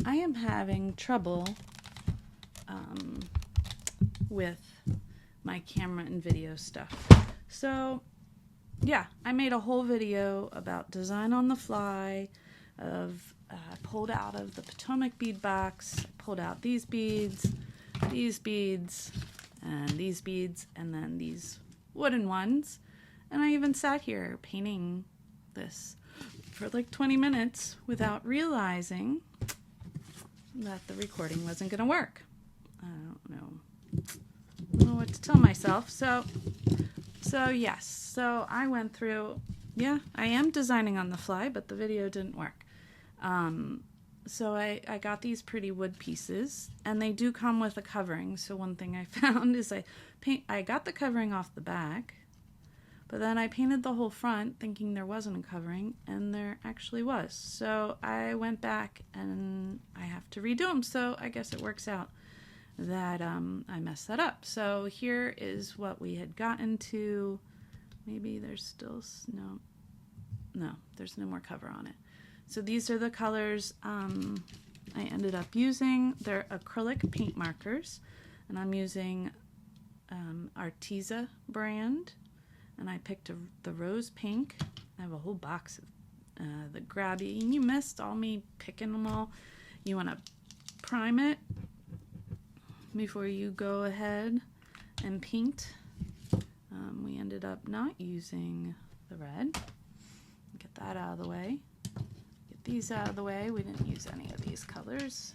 I am having trouble with my camera and video stuff. So yeah, I made a whole video about design on the fly of pulled out of the Potomac bead box. I pulled out these beads, and these beads, and then these wooden ones. And I even sat here painting this for like 20 minutes without realizing that the recording wasn't going to work. I don't know what to tell myself. So yes, so I went through, yeah, I am designing on the fly, but the video didn't work. So I got these pretty wood pieces, and they do come with a covering. So one thing I found is I got the covering off the back, but then I painted the whole front thinking there wasn't a covering, and there actually was. So I went back and I have to redo them. So I guess it works out that I messed that up. So here is what we had gotten to. Maybe there's still no, there's no more cover on it. So these are the colors I ended up using. They're acrylic paint markers, and I'm using Arteza brand, and I picked the rose pink. I have a whole box of the grabby, and you missed all me picking them all. You want to prime it before you go ahead and paint. We ended up not using the red. Get that out of the way. Get these out of the way. We didn't use any of these colors.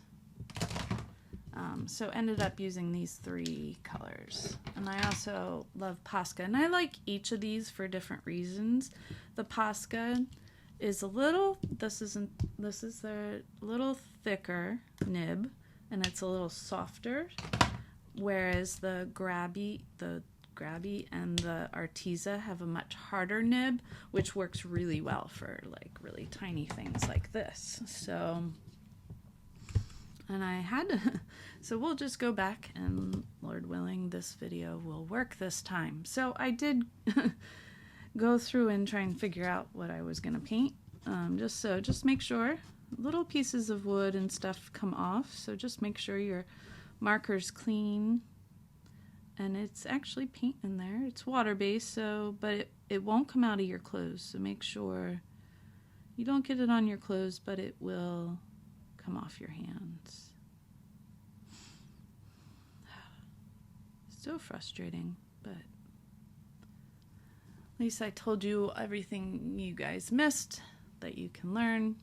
So ended up using these 3 colors. And I also love Posca. And I like each of these for different reasons. The Posca is a little, this is the little thicker nib, and it's a little softer, whereas the grabby and the Arteza have a much harder nib, which works really well for like really tiny things like this. So, and I had to, so we'll just go back, and Lord willing, this video will work this time. So I did go through and try and figure out what I was going to paint. Just make sure little pieces of wood and stuff come off. So just make sure your marker's clean. And it's actually paint in there. It's water-based, but it won't come out of your clothes. So make sure you don't get it on your clothes, but it will come off your hands. So frustrating, but at least I told you everything you guys missed that you can learn.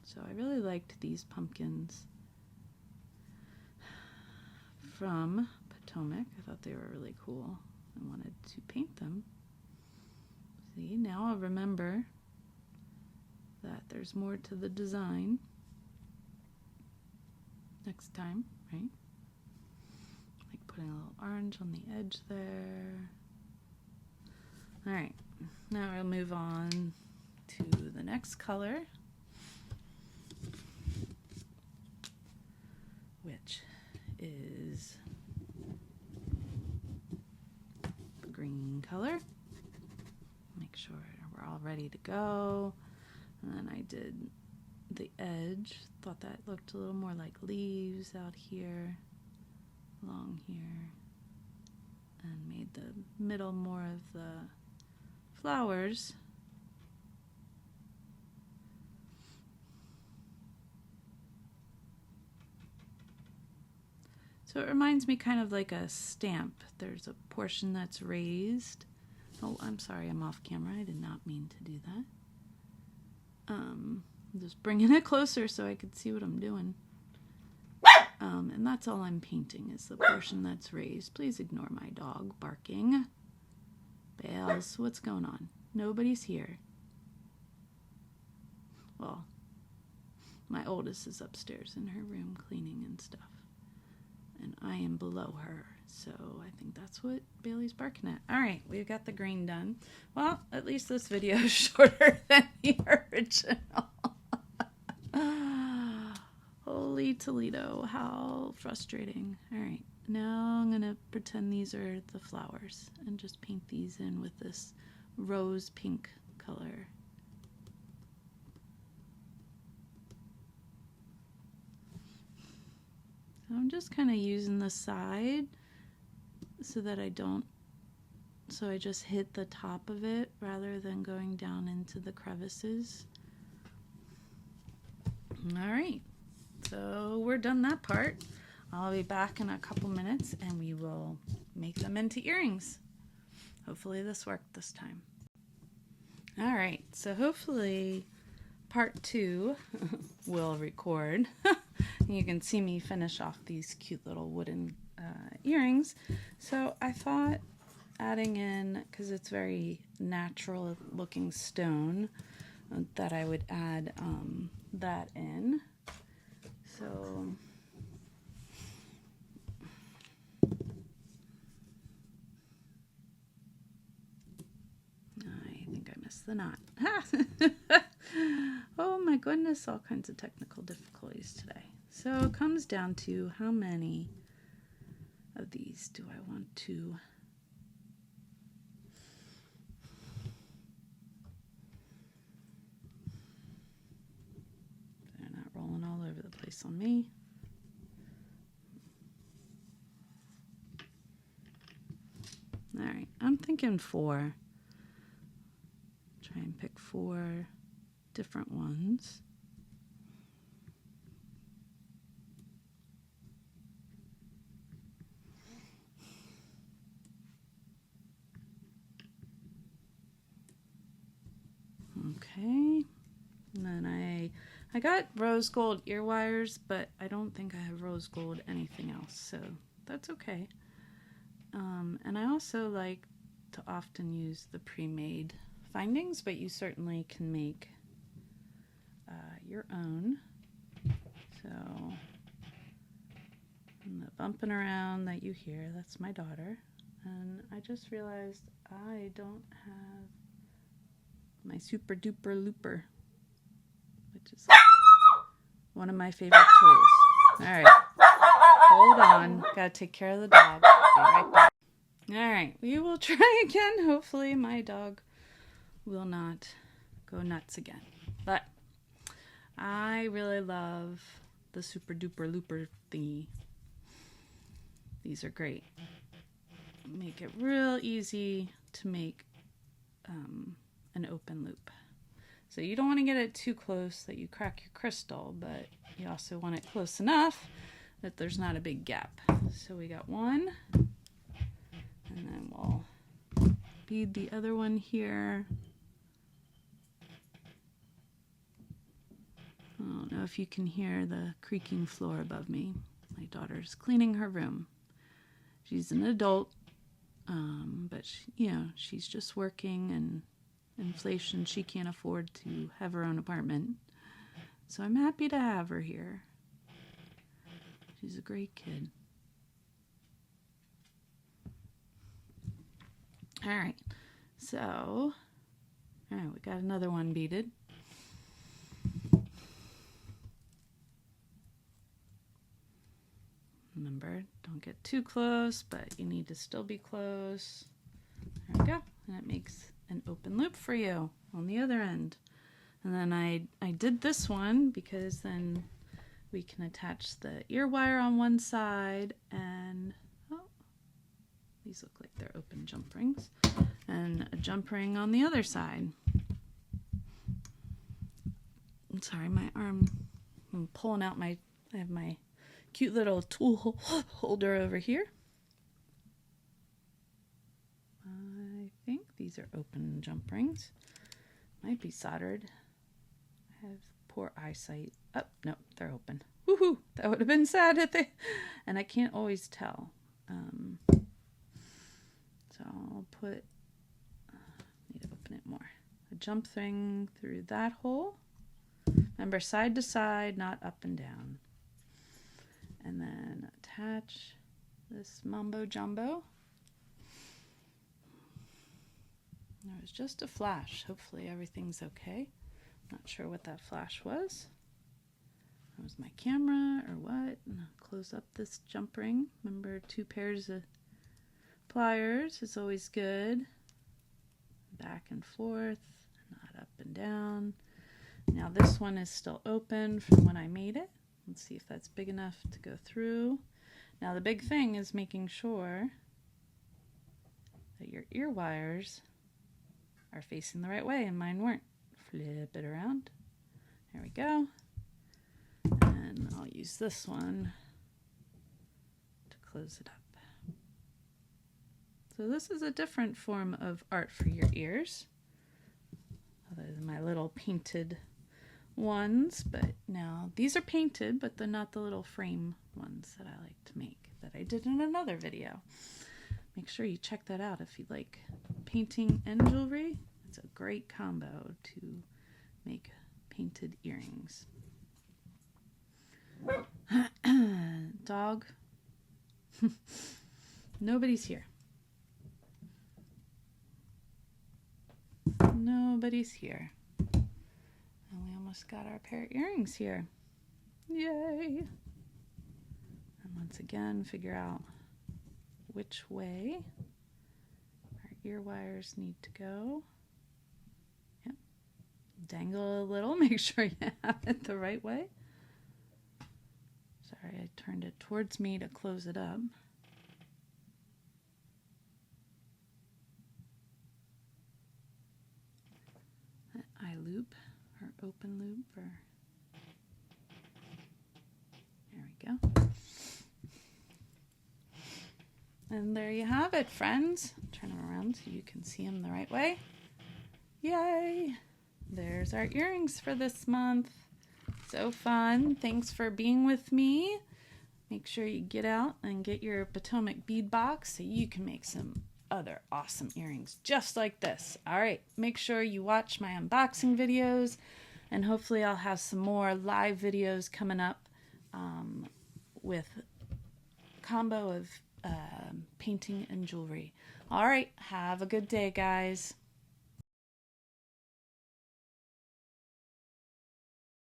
So I really liked these pumpkins from Potomac. I thought they were really cool. I wanted to paint them. See, now I'll remember that there's more to the design next time, right? Like putting a little orange on the edge there. Alright, now we'll move on to the next color, which is the green color. Make sure we're all ready to go. And then I did the edge. Thought that looked a little more like leaves out here, along here, and made the middle more of the flowers. So it reminds me kind of like a stamp. There's a portion that's raised. Oh, I'm sorry, I'm off camera. I did not mean to do that. I'm just bringing it closer so I could see what I'm doing. And that's all I'm painting is the portion that's raised. Please ignore my dog barking. Bales, what's going on? Nobody's here. Well, my oldest is upstairs in her room cleaning and stuff. And I am below her, so I think that's what Bailey's barking at. Alright, we've got the green done. Well, at least this video is shorter than the original. Holy Toledo, how frustrating. Alright, now I'm going to pretend these are the flowers and just paint these in with this rose pink color. So I'm just kind of using the side so that so I just hit the top of it rather than going down into the crevices. All right, so we're done that part. I'll be back in a couple minutes and we will make them into earrings. Hopefully this worked this time. All right, so hopefully part 2 will record. You can see me finish off these cute little wooden earrings. So I thought adding in, because it's very natural looking stone, that I would add that in. So I think I missed the knot. Oh my goodness, all kinds of technical difficulties today. So it comes down to how many of these do I want to they're not rolling all over the place on me. All right, I'm thinking 4. Try and pick 4 different ones. Okay, and then I got rose gold ear wires, but I don't think I have rose gold anything else, so that's okay. And I also like to often use the pre-made findings, but you certainly can make your own. So, and the bumping around that you hear, that's my daughter. And I just realized I don't have my super duper looper, which is one of my favorite tools. All right, hold on, gotta take care of the dog. Be right back. All right, we will try again. Hopefully my dog will not go nuts again. But I really love the super duper looper thingy. These are great. Make it real easy to make an open loop. So you don't want to get it too close that you crack your crystal, but you also want it close enough that there's not a big gap. So we got one, and then we'll bead the other one here. I don't know if you can hear the creaking floor above me. My daughter's cleaning her room. She's an adult, but she's just working, and inflation, she can't afford to have her own apartment. So I'm happy to have her here. She's a great kid. All right, so we got another one beaded. Remember, don't get too close, but you need to still be close. There we go, and it makes an open loop for you on the other end. And then I did this one because then we can attach the ear wire on one side, and these look like they're open jump rings, and a jump ring on the other side. I'm sorry, my arm, I'm pulling out I have my cute little tool holder over here. I think these are open jump rings. Might be soldered. I have poor eyesight. Oh, no, they're open. Woohoo! That would have been sad if they... And I can't always tell. So I'll put... need to open it more. A jump ring through that hole. Remember, side to side, not up and down. And then attach this mumbo jumbo. There was just a flash. Hopefully everything's okay. Not sure what that flash was. That was my camera or what. And I'll close up this jump ring. Remember, 2 pairs of pliers is always good. Back and forth, not up and down. Now this one is still open from when I made it. Let's see if that's big enough to go through. Now the big thing is making sure that your ear wires are facing the right way, and mine weren't. Flip it around. There we go. And I'll use this one to close it up. So this is a different form of art for your ears, other than my little painted ones. But now these are painted, but they're not the little frame ones that I like to make, that I did in another video. Make sure you check that out if you like painting and jewelry. It's a great combo to make painted earrings. Dog. Nobody's here. Nobody's here. And we almost got our pair of earrings here. Yay! And once again, figure out which way our ear wires need to go. Yep. Dangle a little, make sure you have it the right way. Sorry, I turned it towards me to close it up. An eye loop or open loop, or there we go. And there you have it, friends. Turn them around so you can see them the right way. Yay! There's our earrings for this month. So fun. Thanks for being with me. Make sure you get out and get your Potomac bead box so you can make some other awesome earrings just like this. All right, make sure you watch my unboxing videos, and hopefully I'll have some more live videos coming up with a combo of painting and jewelry. All right, have a good day, guys.